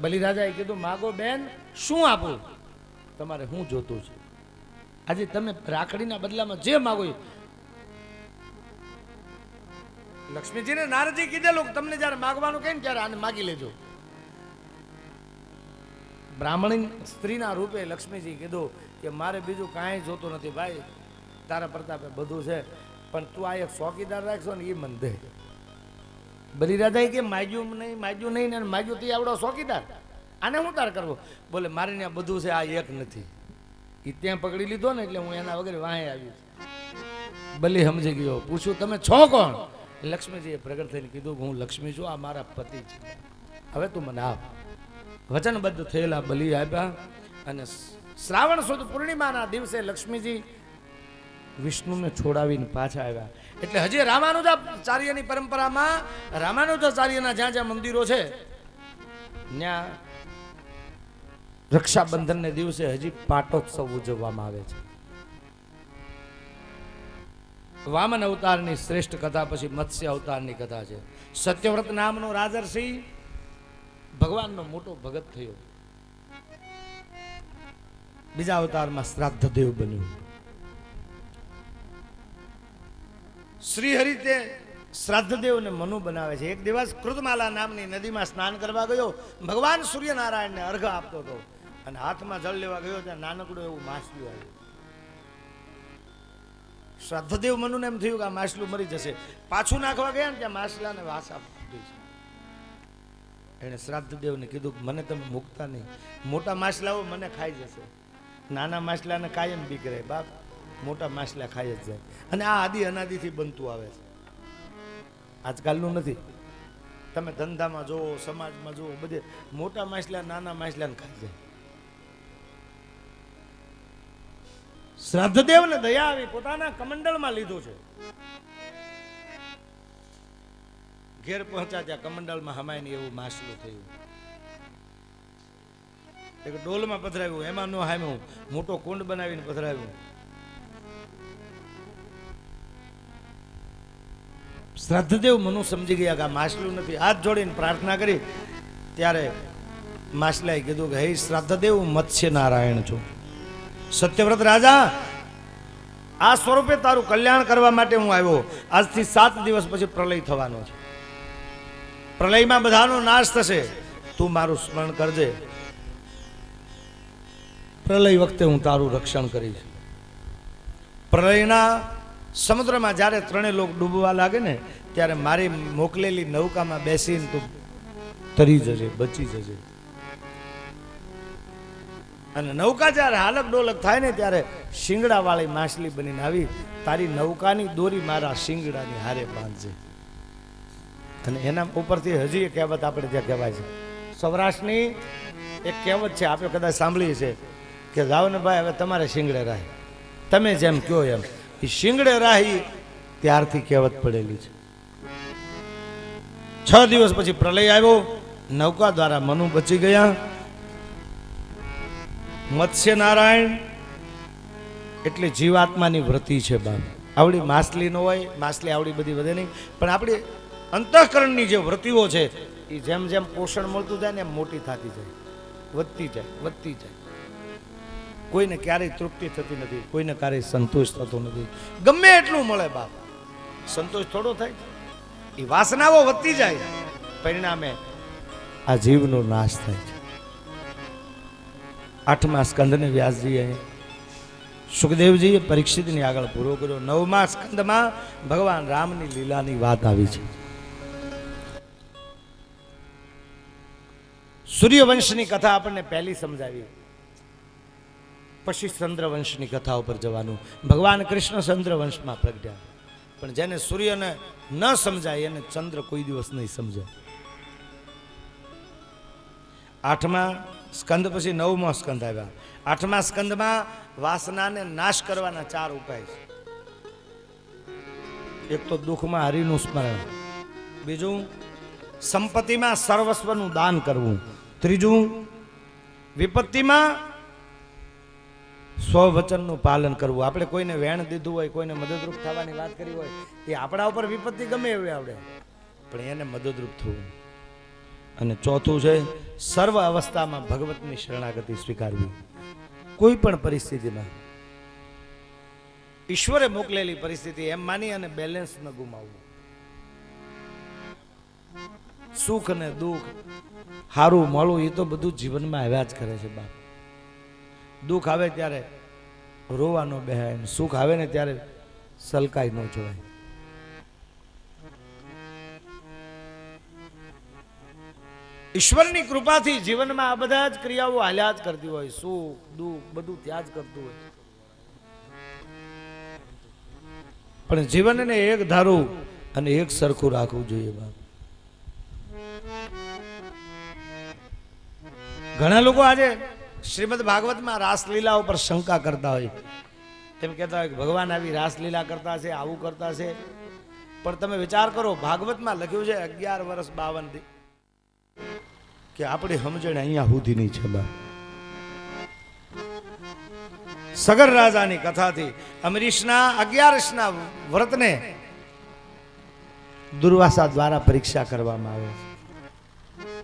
બલિરાજાએ કીધું માગો બેન, શું આપું તમારે, શું જોતું છે? આજે તમે રાખડીના બદલામાં જે માગો એ. લક્ષ્મીજીને નારદજી કીધેલું તમને જ્યારે માગવાનું કહે ને ત્યારે આને માગી લેજો. બ્રાહ્મણી સ્ત્રીના રૂપે લક્ષ્મીજી કીધું કે મારે બીજું કાંઈ જોતું નથી ભાઈ, તારા પ્રતાપે બધું છે, પણ તું આ એક ચોકીદાર રાખશો ને એ મન દે. બલિરાજાએ કે માગ્યું નહીં ને માગ્યું તે આવડો ચોકીદાર, આને શું તાર કરવો? બોલે મારે ત્યાં બધું છે, આ એક નથી. એ ત્યાં પકડી લીધો ને એટલે હું એના વગર વાંહે આવી. બલી સમજી ગયો. પૂછ્યું તમે છો કોણ? લક્ષ્મીજીએ પ્રગટ થઈને કીધું કે હું લક્ષ્મી છું, આ મારા પતિ છે, હવે તું મને આપ. વચનબદ્ધ થયેલા બલિ આપ્યા અને શ્રાવણ સુદ પૂર્ણિમાના દિવસે લક્ષ્મીજી વિષ્ણુને છોડાવીને પાછા આવ્યા. એટલે હજી રામાનુજાચાર્યની પરંપરામાં રામાનુજાચાર્યના જ્યાં જ્યાં મંદિરો છે ત્યાં રક્ષાબંધનને દિવસે હજી પાટોત્સવ ઉજવવામાં આવે છે. વામન અવતારની શ્રેષ્ઠ કથા પછી મત્સ્ય અવતારની કથા છે. સત્યવ્રત નામનો રાજર્ષિ ભગવાનનો મોટો ભગત થયો. બીજા અવતારમાં શ્રાદ્ધદેવ બન્યું. શ્રીહરિ તે શ્રાદ્ધદેવને મનુ બનાવે છે. એક દિવસ કૃતમાલા નામની નદીમાં સ્નાન કરવા ગયો. ભગવાન સૂર્યનારાયણને અર્ઘ આપતો હતો અને હાથમાં જળ લેવા ગયો ત્યાં નાનકડું એવું માછલું આવ્યું. શ્રાદ્ધદેવ મનુને એમ થયું કે આ માછલું મરી જશે. પાછું નાખવા ગયા ને ત્યાં માછલાને વાસા ફૂટી છે. એણે શ્રાદ્ધદેવને કીધું કે મને તમે મૂકતા નહીં, મોટા માછલાઓ મને ખાઈ જશે. નાના માછલાને કાયમ બીક રહે બાપ, મોટા માછલા ખાઈ જ જાય. અને આ આદિ અનાદિથી બનતું આવે છે, આજકાલનું નથી. તમે ધંધામાં જુઓ, સમાજમાં જુઓ, બધે મોટા માછલા નાના માછલાને ખાઈ જાય. શ્રાદ્ધદેવને દયા આવી, પોતાના કમંડળમાં લીધું છે. ઘેર પહોંચ્યા ત્યાં કમંડળમાં હમાયની એવું માછલું થયું. એક ડોલમાં પધરાવ્યું, એમાં નો હામ્યું, મોટો કુંડ બનાવીને પધરાવ્યું. શ્રાદ્ધદેવ મનુ સમજી ગયા કે આ માછલું નથી. હાથ જોડીને પ્રાર્થના કરી ત્યારે માછલાએ કીધું કે હે શ્રાદ્ધદેવ, મત્સ્ય નારાયણ છું, સત્યવ્રત રાજા, આ સ્વરૂપે તારું કલ્યાણ કરવા માટે હું આવ્યો. આજથી 7 દિવસ પછી પ્રલય થવાનો છે. પ્રલયમાં બધાનો નાશ થશે, તું મારું સ્મરણ કરજે. પ્રલય વખતે હું તારું રક્ષણ કરીશ. પ્રલયના સમુદ્રમાં જ્યારે ત્રણેય લોક ડૂબવા લાગે ને ત્યારે મારી મોકલેલી નૌકામાં બેસીને તું તરી જજે, બચી જજે. અને નૌકા જ્યારે હાલક ડોલક થાય ને ત્યારે શિંગડા વાળી માછલી બનીને આવી તારી નૌકાની દોરી મારા શિંગડાની હારે બાંધજે. અને એના ઉપરથી હજી એક કહેવત આપણે ત્યાં કહેવાય છે, સૌરાષ્ટ્રની એક કહેવત છે, આપણે કદાચ સાંભળી છે કે જાઓ ને ભાઈ હવે તમારે શિંગડે રાહી, તમે જેમ કહો એમ. એ શિંગડે રાહી ત્યારથી કહેવત પડેલી છે. 6 દિવસ પછી પ્રલય આવ્યો. નૌકા દ્વારા મનુ બચી ગયા. મત્સ્ય નારાયણ એટલે જીવાત્માની વૃત્તિ છે બાપ. આવડી માછલી ન હોય, માછલી આવડી બધી વધે નહીં, પણ આપણી અંતઃકરણની જે વૃત્તિઓ છે એ જેમ જેમ પોષણ મળતું જાય ને એમ મોટી થતી જાય, વધતી જાય. કોઈને ક્યારેય તૃપ્તિ થતી નથી, કોઈને ક્યારેય સંતોષ થતો નથી. ગમે એટલું મળે બાપ, સંતોષ થોડો થાય. એ વાસનાઓ વધતી જાય, પરિણામે આ જીવનો નાશ થાય છે. 8મા સ્કંદને વ્યાસજીએ સુખદેવજીએ પરીક્ષિતની આગળ પૂરો કર્યો. 9મા સ્કંદમાં ભગવાન રામની લીલાની વાત આવી છે. સૂર્યવંશની કથા આપણને પહેલી સમજાવી, પછી ચંદ્રવંશની કથા ઉપર જવાનું. ભગવાન કૃષ્ણ ચંદ્રવંશમાં પ્રગટ્યા, પણ જેને સૂર્યને ન સમજાય એને ચંદ્ર કોઈ દિવસ નહીં સમજાય. 8મા સ્કંદ પછી 9મો સ્કંદ આવ્યા. 8મા સ્કંદમાં વાસનાને નાશ કરવાના 4 ઉપાય છે. એક તો દુઃખમાં હરિનું સ્મરણ, બીજું સંપત્તિમાં સર્વસ્વનું દાન કરવું, ત્રીજું વિપત્તિમાં સ્વવચનનું પાલન કરવું. આપણે કોઈને વેણ દીધું હોય, કોઈને મદદરૂપ થવાની વાત કરી હોય, એ આપણા ઉપર વિપત્તિ ગમે એવી આવડે, પણ એને મદદરૂપ થવું. અને ચોથું છે સર્વ અવસ્થામાં ભગવતની શરણાગતિ સ્વીકારવી. કોઈ પણ પરિસ્થિતિમાં ઈશ્વરે મોકલેલી પરિસ્થિતિ એમ માની અને બેલેન્સ ન ગુમાવવું. સુખ ને દુઃખ, હારું મળવું એ તો બધું જીવનમાં આવ્યા જ કરે છે બાપ. દુઃખ આવે ત્યારે રોવાનો બેહાય, સુખ આવે ને ત્યારે સલકાઈ ન જોવાય. ઈશ્વરની કૃપાથી જીવનમાં આ બધા જ ક્રિયાઓ હાલ્યા જ કરતી હોય. સુખ દુઃખ બધું ત્યાં જ કરતું હોય. પણ જીવનને એક ધારું અને એક સરખું રાખવું જોઈએ બાપ. ઘણા લોકો આજે શ્રીમદ ભાગવતમાં રાસલીલા ઉપર શંકા કરતા હોય. એમ કહેતા હોય કે ભગવાન આવી રાસલીલા કરતા છે, આવું કરતા છે. પણ તમે વિચાર કરો, ભાગવતમાં લખ્યું છે 11 વર્ષ 52 દી કે આપણી સમજણ અહીંયા સુધીની છે બા. સગર રાજાની કથાથી અમરીશના 11 વ્રતને દુર્વાસા દ્વારા પરીક્ષા કરવામાં આવે છે.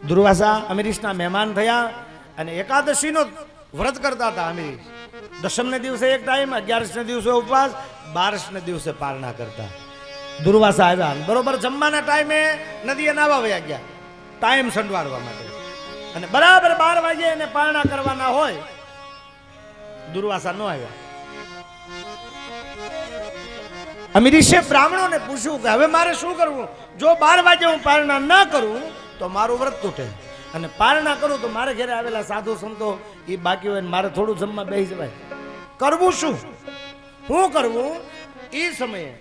દુર્વાસા અમરીશના મહેમાન થયા અને એકાદશીનો વ્રત કરતા હતા. અમરીશ દશમને દિવસે એક ટાઈમ, 11ને દિવસે ઉપવાસ, 12ને દિવસે પારણા કરતા. દુર્વાસા આવ્યા બરોબર જમવાના ટાઈમે નદીએ નાવા વયા ગયા ટાઈમ સંડવારવા માટે, અને બરાબર 12 વાગે એને પારણા કરવાના હોય. દુર્વાસા ન આવ્યા. અમરીશે બ્રાહ્મણોને પૂછ્યું કે હવે મારે શું કરવું? જો 12 વાગે હું પારણા ન કરું તો મારું વ્રત તૂટે, અને પારણા કરું તો મારે ઘરે આવેલા સાધુ સંતો એ બાકી હોય, મારે થોડું જમવા બેસી જવાય. કરવું શું? શું કરવું? એ સમયે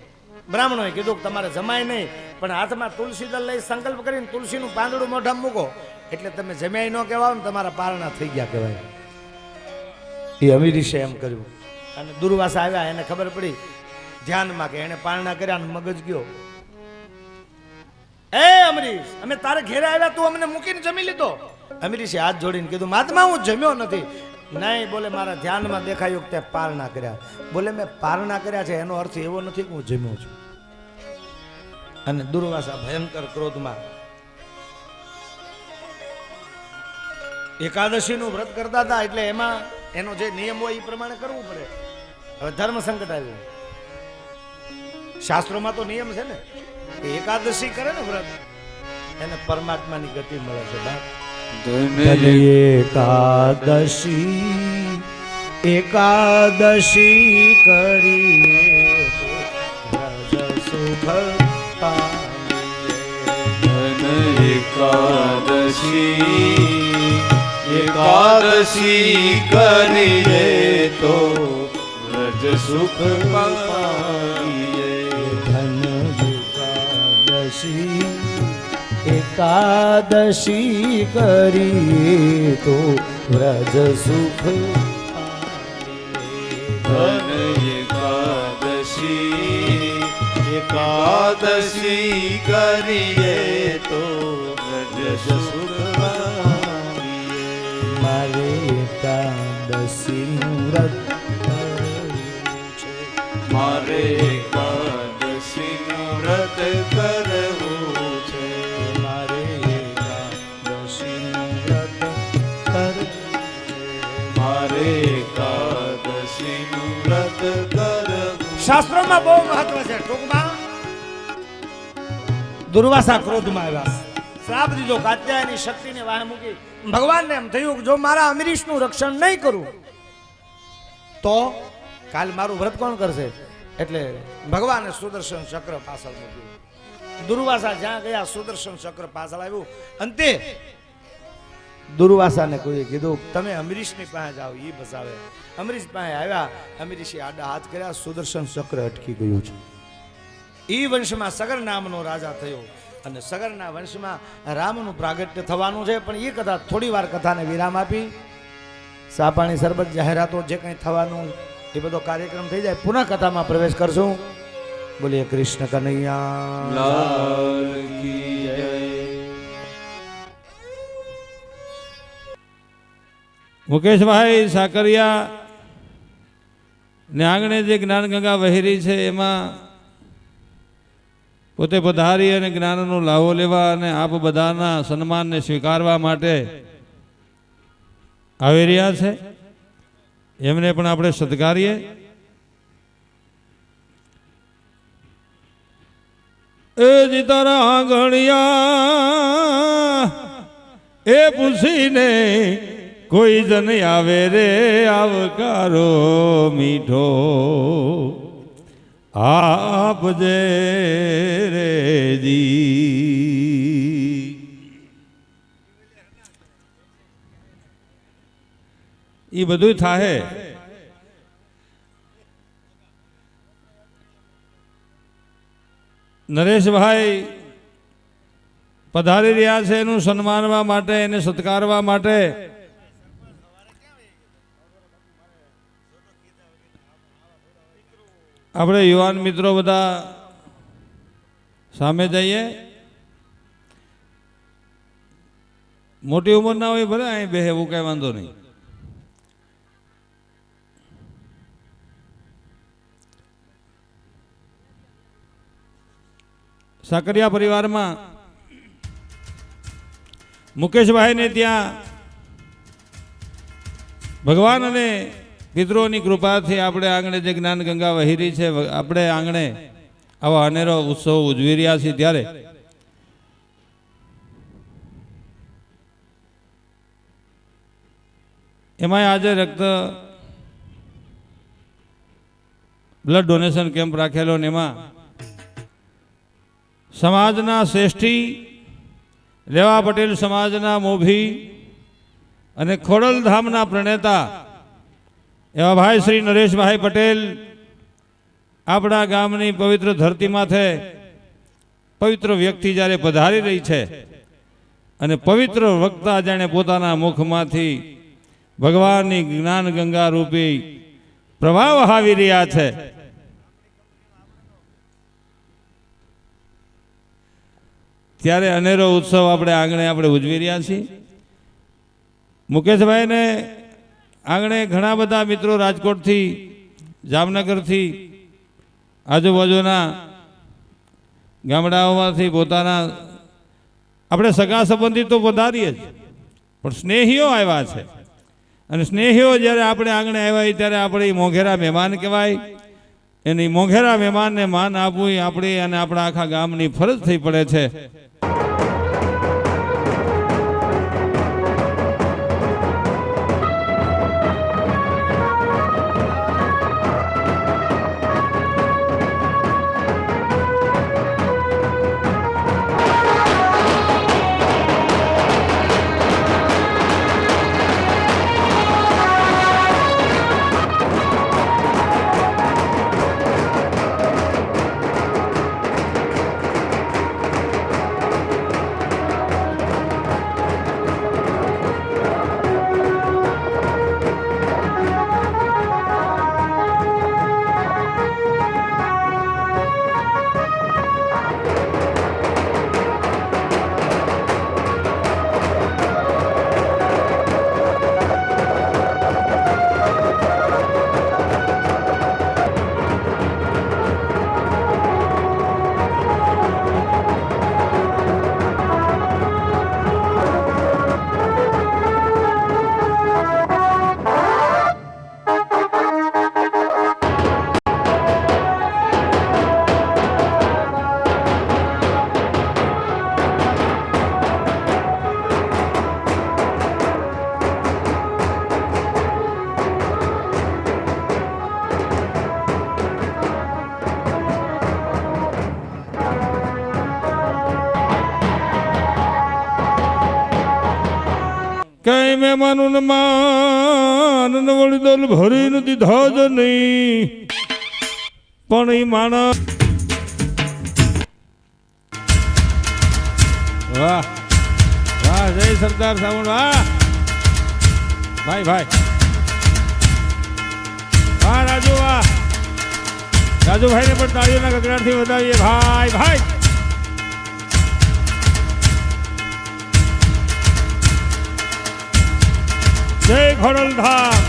બ્રાહ્મણોએ કીધું કે તમારે જમાય નહીં, પણ હાથમાં તુલસી દળ લઈ સંકલ્પ કરીને તુલસીનું પાંદડું મોઢામાં મૂકો એટલે તમે જમ્યાય ન કહેવાય ને તમારા પારણા થઈ ગયા કહેવાય. એ અમીરીશે એમ કર્યું. અને દુર્વાસા આવ્યા, એને ખબર પડી ધ્યાનમાં કે એને પારણા કર્યા, મગજ ગયો. એ અમરીશ, અમે તારે ઘેરે આવ્યા, તું અમને મૂકીને જમી લીધો? અમરીશે હાથ જોડીને કીધું મહાત્મા હું જમ્યો નથી. નહીં, બોલે મારા ધ્યાનમાં દેખાયું તે પારણા કર્યા. બોલે મેં પારણા કર્યા છે એનો અર્થ એવો નથી કે હું જમ્યો છું. અને દુર્વાસા ભયંકર ક્રોધમાં એકાદશીનું વ્રત કરતા હતા, એટલે એમાં એનો જે નિયમ હોય એ પ્રમાણે કરવું પડે. હવે ધર્મ સંકટ આવ્યું. શાસ્ત્રોમાં તો નિયમ છે ને, એકાદશી કરે ને વ્રત એને પરમાત્માની ગતિ મળે છે બાપ. એકાદશી કરી સુખ એકાદશી કરીએ તો વ્રજ સુખ પામીએ. એકાદશી કરીએ તો વ્રજ સુખ. ધન એકાદશી કરીએ તો વ્રજ સુખ પામીએ. મારે એકાદશીનું વ્રત મારે એકાદશીનું વ્રત કરવું છે. મારે એકાદશીનું વ્રત મારે એકાદશીનું વ્રત કરવું. શાસ્ત્રોમાં બહુ મહત્વ છે. ટૂંકમાં દુર્વાસા ક્રોધમાં આવ્યા, શ્રાપ દીધો, કાત્યાયની શક્તિને વાહે મૂકી. ભગવાનને એમ થયું કે જો મારા અમરીશનું રક્ષણ નહીં કરું તો કાલ મારું વ્રત કોણ કરશે? એટલે ભગવાને સુદર્શન ચક્ર પાછળ મૂક્યું. દુર્વાસા જ્યાં ગયા સુદર્શન ચક્ર પાછળ આવ્યું. અંતે દુર્વાસાને કોઈએ કીધું તમે અમરીશની પાસે જાઓ, એ બસાવે. અમરીશ પાસે આવ્યા, અમરીશે આડા હાથ કર્યા, સુદર્શન ચક્ર અટકી ગયું છે. એ વંશમાં સગર નામનો રાજા થયો, અને સગરના વંશમાં રામનું પ્રાગટ્ય થવાનું છે. પણ એ કથા થોડી વાર કથાને વિરામ આપી, સાપાણી સરબત જાહેરાતો જે કંઈ થવાનું એ બધો કાર્યક્રમ થઈ જાય, પુનઃ કથામાં પ્રવેશ કરશું. બોલીએ કૃષ્ણ કનૈયા લાલ કી જય. મુકેશભાઈ સાકરિયા ને આંગણે જે જ્ઞાનગંગા વહેરી છે એમાં પોતે પધારી અને જ્ઞાનનો લાવો લેવા અને આપ બધાના સન્માનને સ્વીકારવા માટે આવી રહ્યા છે. એમને પણ આપણે સત્કારીએ. એ જી તારા આંગણિયા એ પૂછીને કોઈ જન આવે રે આવકારો મીઠો આપજે રે જી. એ બધું થાહે. નરેશભાઈ પધારી રહ્યા છે એનું સન્માનવા માટે, એને સત્કારવા માટે આપણે યુવાન મિત્રો બધા સામે જઈએ. મોટી ઉંમરના હોય ભલે અહીં બે, એવું કઈ વાંધો નહીં. સાકરિયા પરિવારમાં મુકેશભાઈને ત્યાં ભગવાન અને પિતૃઓની કૃપાથી આપણે આંગણે જે જ્ઞાન ગંગા વહી રહી છે, આપણે આંગણે આવા અનેરો ઉત્સવ ઉજવી રહ્યા છીએ, ત્યારે એમાં આજે રક્ત બ્લડ ડોનેશન કેમ્પ રાખેલો ને એમાં સમાજના શ્રેષ્ઠી લેવા પટેલ સમાજના મોભી અને ખોડલધામના પ્રણેતા એવા ભાઈ શ્રી નરેશભાઈ પટેલ આપણા ગામની પવિત્ર ધરતી માથે પવિત્ર વ્યક્તિ જ્યારે પધારી રહી છે અને પવિત્ર વક્તા જાણે પોતાના મુખમાંથી ભગવાનની જ્ઞાન ગંગા રૂપી પ્રવાહ વહાવી રહ્યા છે, ત્યારે અનેરો ઉત્સવ આપણે આંગણે આપણે ઉજવી રહ્યા છીએ. મુકેશભાઈને આંગણે ઘણા બધા મિત્રો રાજકોટથી, જામનગરથી, આજુબાજુના ગામડાઓમાંથી પોતાના આપણે સગા સંબંધી તો પધારીએ જ, પણ સ્નેહીઓ આવ્યા છે. અને સ્નેહીઓ જ્યારે આપણે આંગણે આવ્યા ત્યારે આપણે મોંઘેરા મહેમાન કહેવાય. એની મોંઘેરા મહેમાનને માન આપવું એ આપણી અને આપણા આખા ગામની ફરજ થઈ પડે છે. કઈ મહેમાનો માન વળી દલ ભરીને દીધા જ નહીં, પણ એ માણસ વાહ વાહ, જય સરદાર સાવણ, વાહ ભાઈ ભાઈ, વાહ રાજુ, વાહ રાજુભાઈ ને પણ તાળીઓના ગગડાટથી વધાવીએ. ભાઈ ભાઈ, જય ખોડલધામ,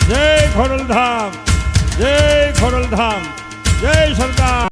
જય ખોડલધામ, જય ખોડલધામ, જય સરદાર.